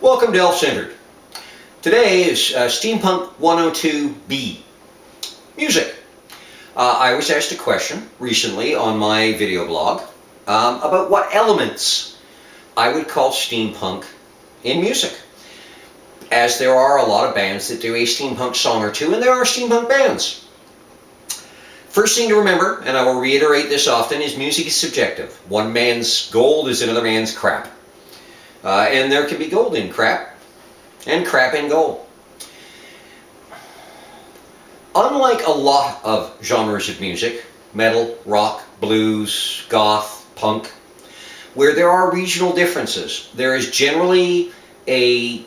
Welcome to Elf-Centered. Today is Steampunk 102B. Music. I was asked a question recently on my video blog about what elements I would call steampunk in music. As there are a lot of bands that do a steampunk song or two, and there are steampunk bands. First thing to remember, and I will reiterate this often, is music is subjective. One man's gold is another man's crap. And there can be gold in crap, and crap in gold. Unlike a lot of genres of music, metal, rock, blues, goth, punk, where there are regional differences, there is generally a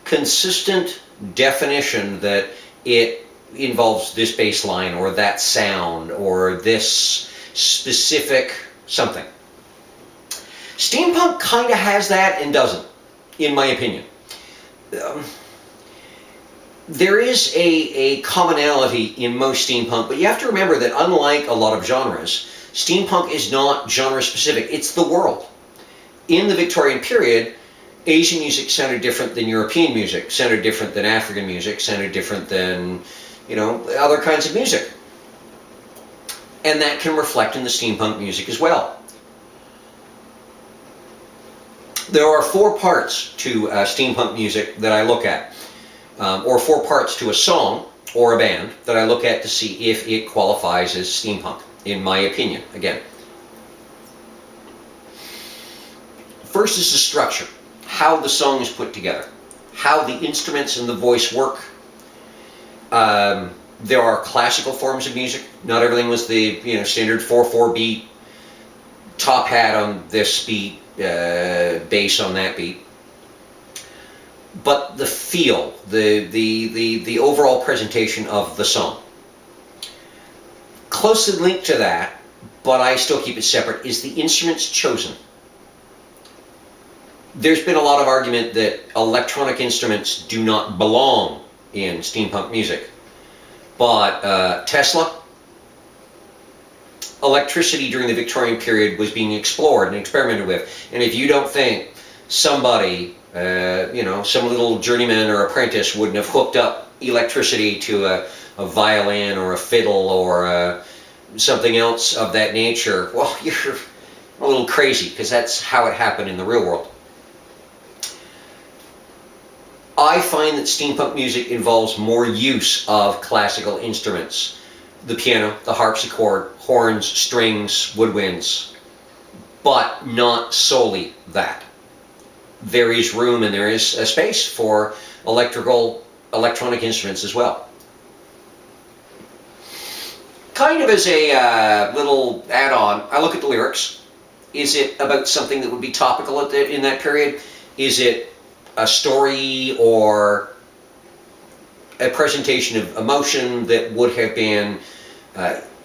consistent definition that it involves this bass line or that sound or this specific something. Steampunk kind of has that and doesn't, in my opinion. There is a commonality in most steampunk, but you have to remember that unlike a lot of genres, steampunk is not genre specific, it's the world. In the Victorian period, Asian music sounded different than European music, sounded different than African music, sounded different than, other kinds of music. And that can reflect in the steampunk music as well. There are four parts to steampunk music that I look at, or four parts to a song or a band that I look at to see if it qualifies as steampunk, in my opinion, again. First is the structure, how the song is put together, how the instruments and the voice work. There are classical forms of music. Not everything was the standard 4/4 beat, top hat on this beat, bass on that beat. But the feel, the overall presentation of the song. Closely linked to that, but I still keep it separate, is the instruments chosen. There's been a lot of argument that electronic instruments do not belong in steampunk music. But Tesla, electricity during the Victorian period was being explored and experimented with. And if you don't think somebody, some little journeyman or apprentice wouldn't have hooked up electricity to a violin or a fiddle or something else of that nature, well, you're a little crazy, because that's how it happened in the real world. I find that steampunk music involves more use of classical instruments. The piano, the harpsichord, horns, strings, woodwinds, but not solely that. There is room and there is a space for electronic instruments as well. Kind of as a little add-on, I look at the lyrics. Is it about something that would be topical in that period? Is it a story or a presentation of emotion that would have been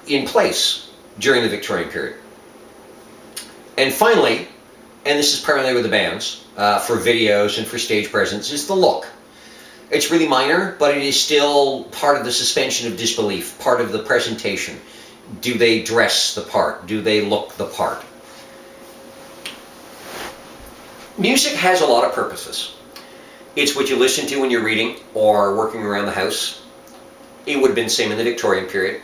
in place during the Victorian period? And finally, and this is primarily with the bands, for videos and for stage presence, is the look. It's really minor, but it is still part of the suspension of disbelief, part of the presentation. Do they dress the part? Do they look the part? Music has a lot of purposes. It's what you listen to when you're reading or working around the house. It would have been the same in the Victorian period.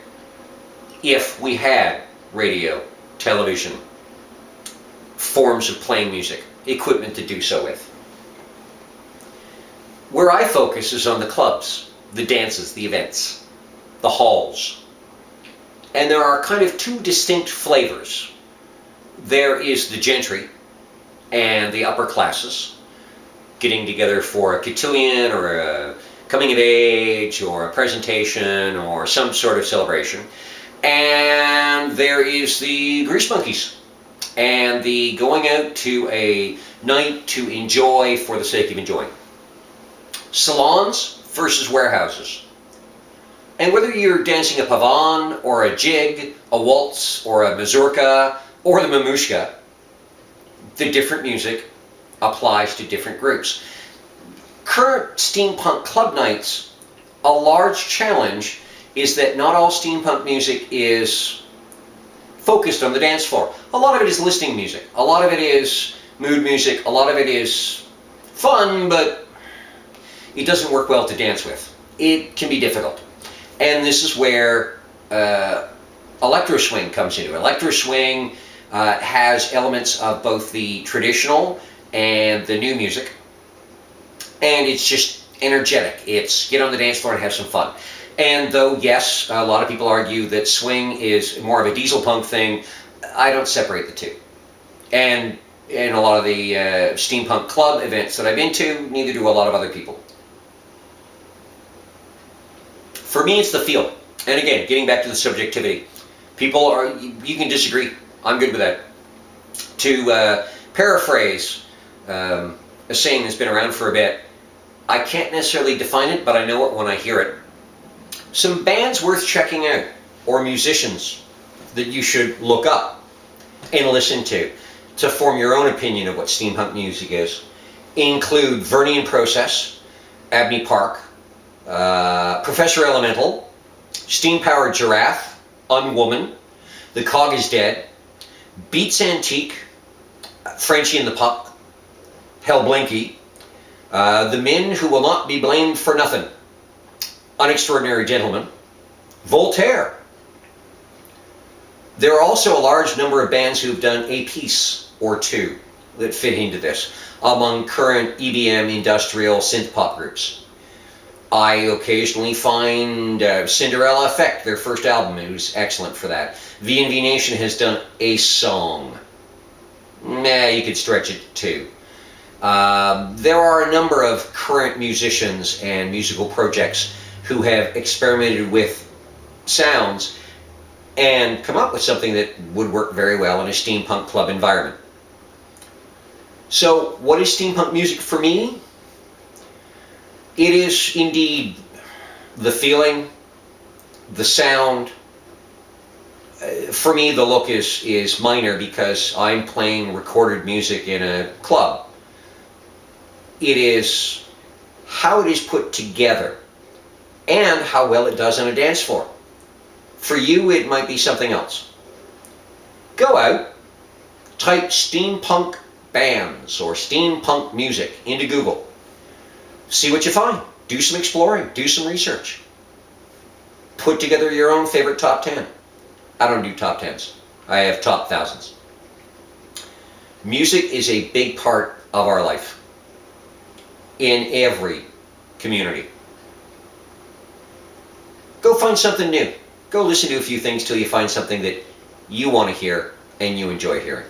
If we had radio, television, forms of playing music, equipment to do so with. Where I focus is on the clubs, the dances, the events, the halls. And there are kind of two distinct flavors. There is the gentry and the upper classes, getting together for a cotillion or a coming of age or a presentation or some sort of celebration. And there is the grease monkeys and the going out to a night to enjoy for the sake of enjoying. Salons versus warehouses. And whether you're dancing a pavane or a jig, a waltz or a mazurka or the mamushka, the different music applies to different groups. Current steampunk club nights, a large challenge is that not all steampunk music is focused on the dance floor. A lot of it is listening music. A lot of it is mood music. A lot of it is fun, but it doesn't work well to dance with. It can be difficult. And this is where electro swing comes into it. Electro swing has elements of both the traditional and the new music. And it's just energetic. It's get on the dance floor and have some fun. And though, yes, a lot of people argue that swing is more of a diesel punk thing, I don't separate the two. And in a lot of the steampunk club events that I've been to, neither do a lot of other people. For me, it's the feel. And again, getting back to the subjectivity. People are, you can disagree. I'm good with that. To paraphrase a saying that's been around for a bit, I can't necessarily define it, but I know it when I hear it. Some bands worth checking out, or musicians that you should look up and listen to form your own opinion of what steampunk music is, include Vernian Process, Abney Park, Professor Elemental, Steam Powered Giraffe, Unwoman, The Cog is Dead, Beats Antique, Frenchie and the Pup, Hell Blinky, The Men Who Will Not Be Blamed for Nothing, Unextraordinary Gentlemen, Voltaire. There are also a large number of bands who've done a piece or two that fit into this among current EBM industrial synth pop groups. I occasionally find Cinderella Effect, their first album, who's excellent for that. V&V Nation has done a song. You could stretch it too. There are a number of current musicians and musical projects who have experimented with sounds and come up with something that would work very well in a steampunk club environment. So, what is steampunk music for me? It is indeed the feeling, the sound. For me, the look is minor because I'm playing recorded music in a club. It is how it is put together and how well it does on a dance floor. For you, it might be something else. Go out, type steampunk bands or steampunk music into Google. See what you find. Do some exploring. Do some research. Put together your own favorite top 10. I don't do top 10s. I have top thousands. Music is a big part of our life in every community. Go find something new. Go listen to a few things till you find something that you want to hear and you enjoy hearing.